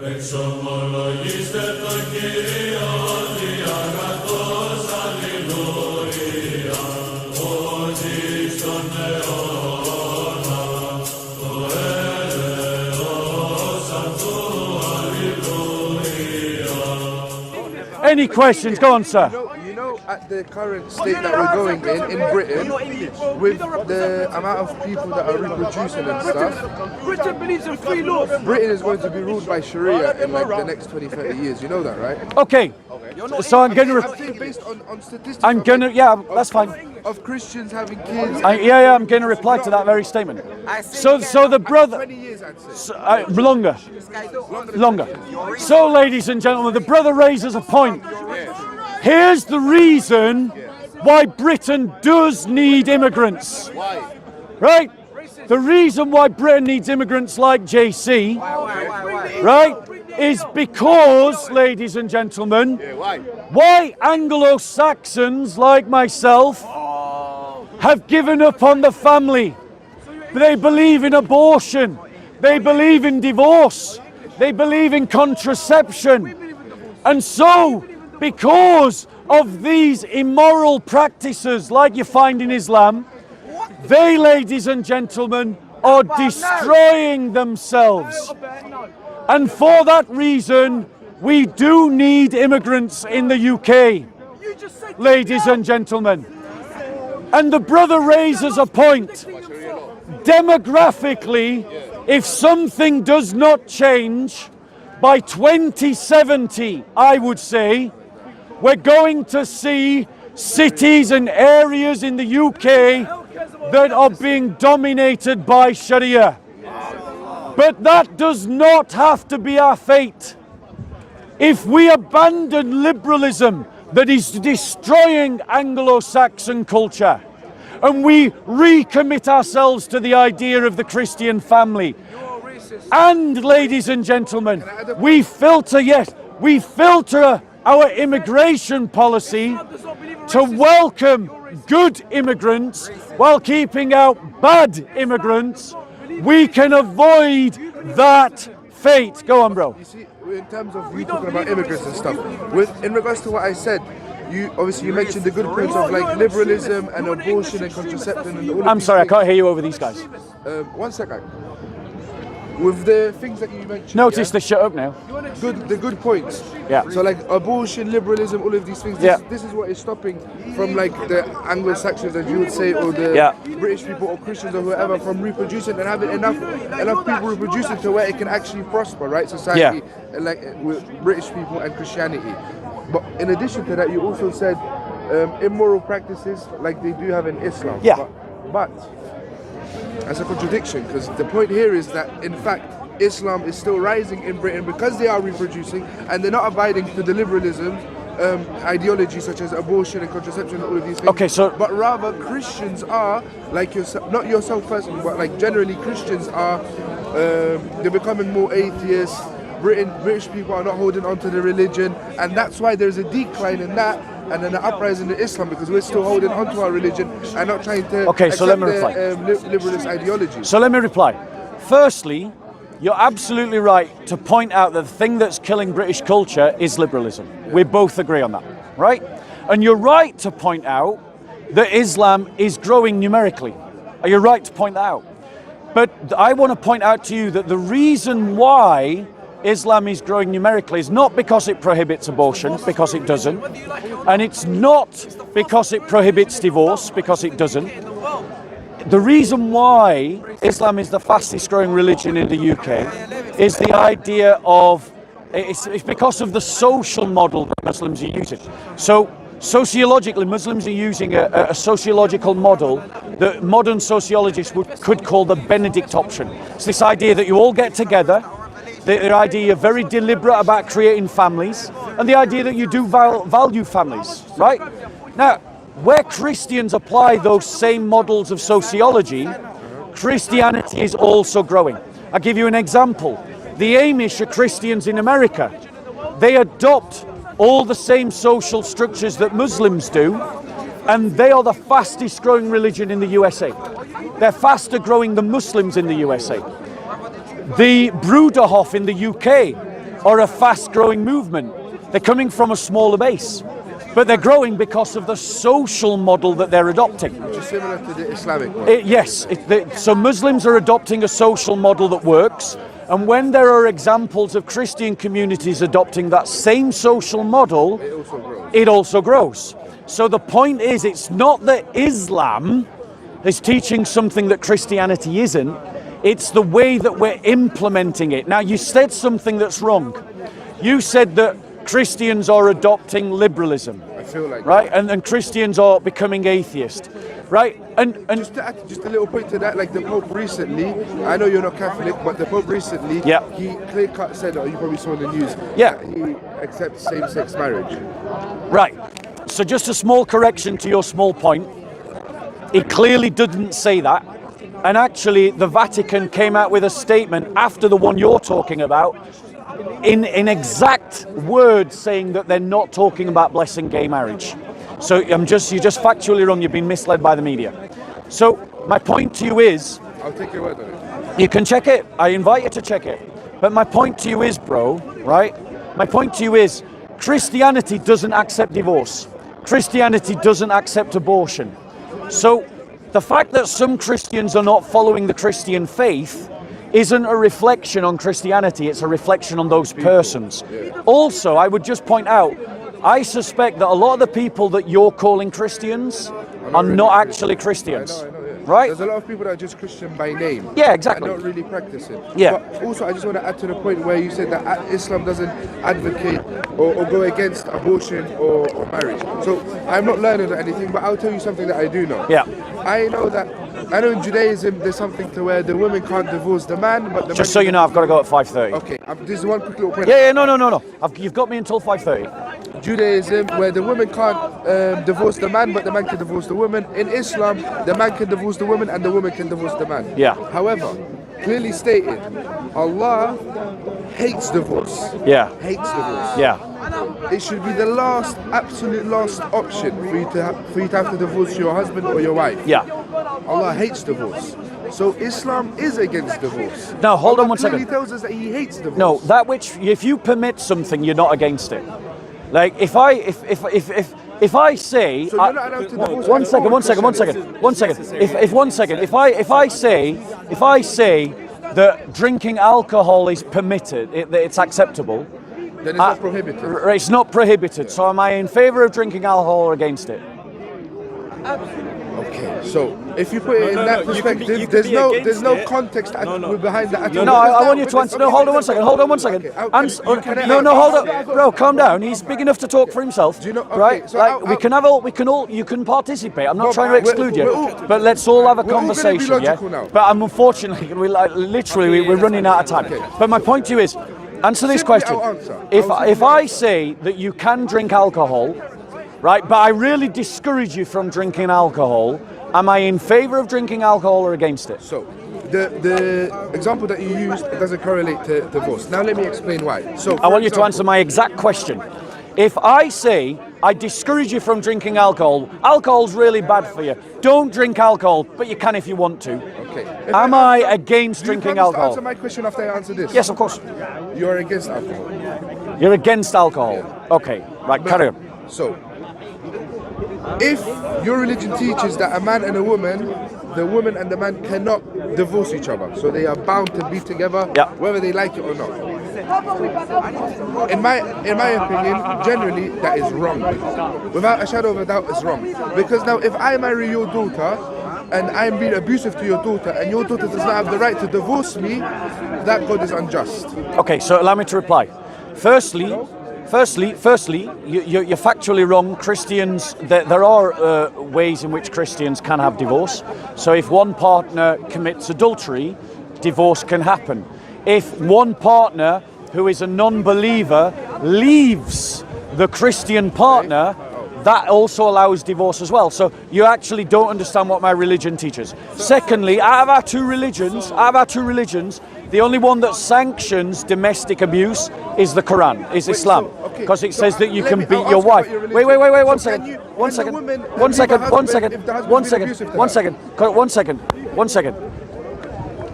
Εξομολογήστε το Κύριο διαγατός, αλληλούια, ότι στον αιώνα το έλεος αυτού, αλληλούια. Any questions? Go on, sir. You know, at the current state that we're going in Britain, with the amount of people that are reproducing and stuff, Britain believes in free laws. Britain is going to be ruled by Sharia in like the next 20, 30 years. You know that, right? Okay. So I'm going to. I'm saying based on statistics. I'm going to. Yeah, that's fine. Of Christians having kids. Yeah, I'm going to reply to that very statement. So the brother. 20 years, I'd say. Longer. Longer. So, ladies and gentlemen, the brother raises a point. Here's the reason why Britain does need immigrants. Why? Right? The reason why Britain needs immigrants like JC, right, is because, ladies and gentlemen, why Anglo-Saxons like myself have given up on the family. They believe in abortion. They believe in divorce. They believe in contraception. And so, because of these immoral practices like you find in Islam, they, ladies and gentlemen, are destroying themselves. And for that reason, we do need immigrants in the UK, ladies and gentlemen. And the brother raises a point. Demographically, if something does not change, by 2070, I would say, we're going to see cities and areas in the UK that are being dominated by Sharia. But that does not have to be our fate. If we abandon liberalism that is destroying Anglo-Saxon culture, and we recommit ourselves to the idea of the Christian family, and, ladies and gentlemen, we filter our immigration policy to welcome good immigrants while keeping out bad immigrants, we can avoid that fate. Go on, bro. You see, in terms of you talking about immigrants and stuff, in regards to what I said, you mentioned the good points of like liberalism and abortion and contraception and all of I'm these sorry, things. I can't hear you over these guys. 1 second. With the things that you mentioned, Notice they shut up now. the good points. Yeah. So like abortion, liberalism, all of these things. This is what is stopping from like the Anglo-Saxons, as you would say, or the British people or Christians or whoever from reproducing and having enough people reproducing to where it can actually prosper, right? Society, like with British people and Christianity. But in addition to that, you also said immoral practices like they do have in Islam. Yeah. But that's a contradiction, because the point here is that in fact Islam is still rising in Britain because they are reproducing and they're not abiding to the liberalism ideology such as abortion and contraception and all of these things. Okay, so but rather Christians are like yourself, not yourself personally, but like generally Christians are they're becoming more atheists. British people are not holding on to the religion, and that's why there's a decline in that and then an uprising in Islam, because we're still holding on to our religion and not trying to so let me reply. Liberalist ideology. So let me reply. Firstly, you're absolutely right to point out that the thing that's killing British culture is liberalism. We both agree on that, right? And you're right to point out that Islam is growing numerically. You're right to point that out. But I want to point out to you that the reason why Islam is growing numerically is not because it prohibits abortion, because it doesn't. And it's not because it prohibits divorce, because it doesn't. The reason why Islam is the fastest growing religion in the UK is the idea of, it's because of the social model that Muslims are using. So sociologically, Muslims are using a sociological model that modern sociologists could call the Benedict option. It's this idea that you all get together, the idea you're very deliberate about creating families, and the idea that you do value families, right? Now, where Christians apply those same models of sociology, Christianity is also growing. I'll give you an example. The Amish are Christians in America. They adopt all the same social structures that Muslims do, and they are the fastest growing religion in the USA. They're faster growing than Muslims in the USA. The Bruderhof in the UK or a fast-growing movement. They're coming from a smaller base, but they're growing because of the social model that they're adopting. Which is similar to the Islamic one. So Muslims are adopting a social model that works, and when there are examples of Christian communities adopting that same social model, it also grows. So the point is, it's not that Islam is teaching something that Christianity isn't, it's the way that we're implementing it. Now, you said something that's wrong. You said that Christians are adopting liberalism. I feel like right, and Christians are becoming atheist, right? And just to add, just a little point to that, like the Pope recently, I know you're not Catholic, but the Pope recently, he clear-cut said, you probably saw in the news, that he accepts same-sex marriage. Right. So just a small correction to your small point. He clearly didn't say that. And actually, the Vatican came out with a statement after the one you're talking about, in exact words saying that they're not talking about blessing gay marriage. So you're just factually wrong. You've been misled by the media. So my point to you is, I'll take your word on it. You can check it. I invite you to check it. But my point to you is, bro, right? My point to you is, Christianity doesn't accept divorce. Christianity doesn't accept abortion. So the fact that some Christians are not following the Christian faith isn't a reflection on Christianity, it's a reflection on those persons. Also, I would just point out, I suspect that a lot of the people that you're calling Christians are not actually Christians. Right? There's a lot of people that are just Christian by name. Yeah, exactly. And don't really practice it. Yeah. But also, I just want to add to the point where you said that Islam doesn't advocate or go against abortion or marriage. So I'm not learning anything, but I'll tell you something that I do know. Yeah. I know in Judaism there's something to where the woman can't divorce the man, but the just so you know, I've got to go at 5:30. Okay, this is one quick little point. Yeah, no. You've got me until 5:30. Judaism, where the woman can't divorce the man, but the man can divorce the woman. In Islam, the man can divorce the woman and the woman can divorce the man. Yeah. However, clearly stated, Allah hates divorce. Yeah. Hates divorce. Yeah. It should be the absolute last option for you to have to divorce your husband or your wife. Yeah. Allah hates divorce. So Islam is against divorce. Now, hold on one second. second. He tells us that he hates divorce. No, if you permit something, you're not against it. Like if I say, so you're not allowed to divorce. one second. If I say that drinking alcohol is permitted, that it's acceptable, then it's not prohibited. It's not prohibited. So am I in favour of drinking alcohol or against it? Okay, so if you put it in that perspective, there's no context behind that. No, I want you to answer. No, hold on one second. Okay, hold on, bro. Calm down. He's big enough to talk for himself. Do you know? Okay, right? so like you can participate. I'm not trying to exclude you, but let's all have a conversation. Yeah. Now. But unfortunately, we're running out of time. Okay. But my point to you is, answer this question. If I say that you can drink alcohol, right, but I really discourage you from drinking alcohol, am I in favour of drinking alcohol or against it? So, the example that you used doesn't correlate to divorce. Now let me explain why. So, I want you to answer my exact question. If I say I discourage you from drinking alcohol, alcohol's really bad for you, don't drink alcohol, but you can if you want to. Okay. Am I against drinking alcohol? Answer my question after I answer this. Yes, of course. You're against alcohol. You're against alcohol. Yeah. Okay, right, carry on. So, if your religion teaches that a man and a woman, the woman and the man cannot divorce each other, so they are bound to be together, whether they like it or not. In my opinion, generally that is wrong. Without a shadow of a doubt, it's wrong. Because now, if I marry your daughter and I'm being abusive to your daughter, and your daughter does not have the right to divorce me, that God is unjust. Okay, so allow me to reply. Firstly, you're factually wrong. Christians, there are ways in which Christians can have divorce. So if one partner commits adultery, divorce can happen. If one partner who is a non-believer leaves the Christian partner, that also allows divorce as well. So you actually don't understand what my religion teaches. Secondly, out of our two religions, the only one that sanctions domestic abuse is the Quran, is Islam. Because it says that you can beat your wife. Wait, one second.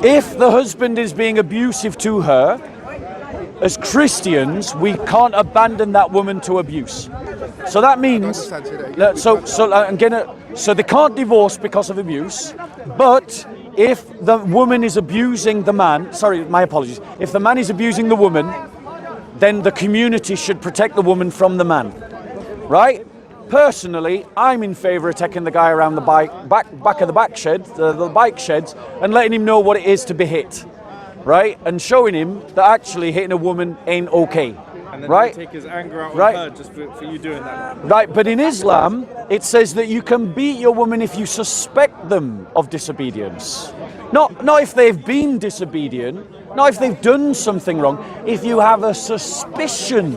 If the husband is being abusive to her, as Christians, we can't abandon that woman to abuse. So that means so they can't divorce because of abuse, but if the woman is abusing the man, sorry, my apologies, if the man is abusing the woman, then the community should protect the woman from the man, right? Personally, I'm in favour of taking the guy around the back of the bike sheds, and letting him know what it is to be hit, right? And showing him that actually hitting a woman ain't okay, and then right? Take his anger out on her just for you doing that. Right, but in Islam, it says that you can beat your woman if you suspect them of disobedience. Not if they've been disobedient, not if they've done something wrong, if you have a suspicion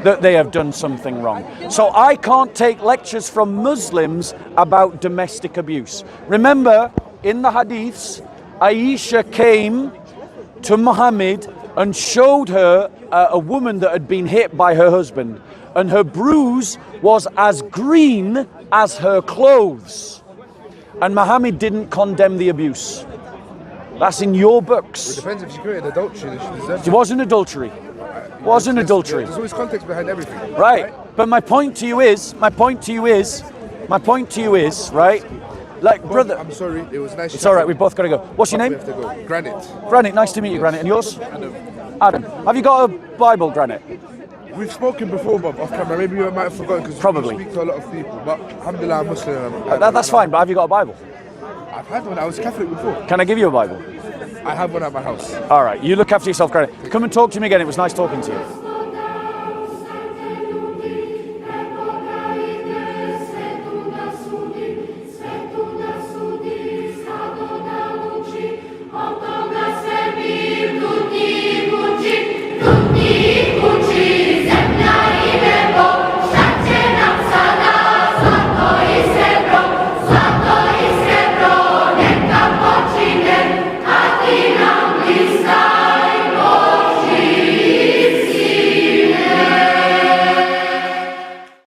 that they have done something wrong. So I can't take lectures from Muslims about domestic abuse. Remember, in the hadiths, Aisha came to Muhammad and showed her a woman that had been hit by her husband, and her bruise was as green as her clothes. And Muhammad didn't condemn the abuse. That's in your books. It depends if she committed adultery. It wasn't adultery. Wasn't adultery. There's always context behind everything. Right. But my point to you is, right? Like, Bob, brother. I'm sorry, it was nice. It's all right. We both got to go. What's your We name? have to go. Granite. Granite. Nice to meet you, Granite. And yours? Adam. Have you got a Bible, Granite? We've spoken before, Bob, off camera. Maybe you might have forgotten because Probably. we speak to a lot of people. But alhamdulillah, I'm Muslim. That's fine. But have you got a Bible? I've had one. I was Catholic before. Can I give you a Bible? I have one at my house. All right. You look after yourself, Granite. Come and talk to me again. It was nice talking to you.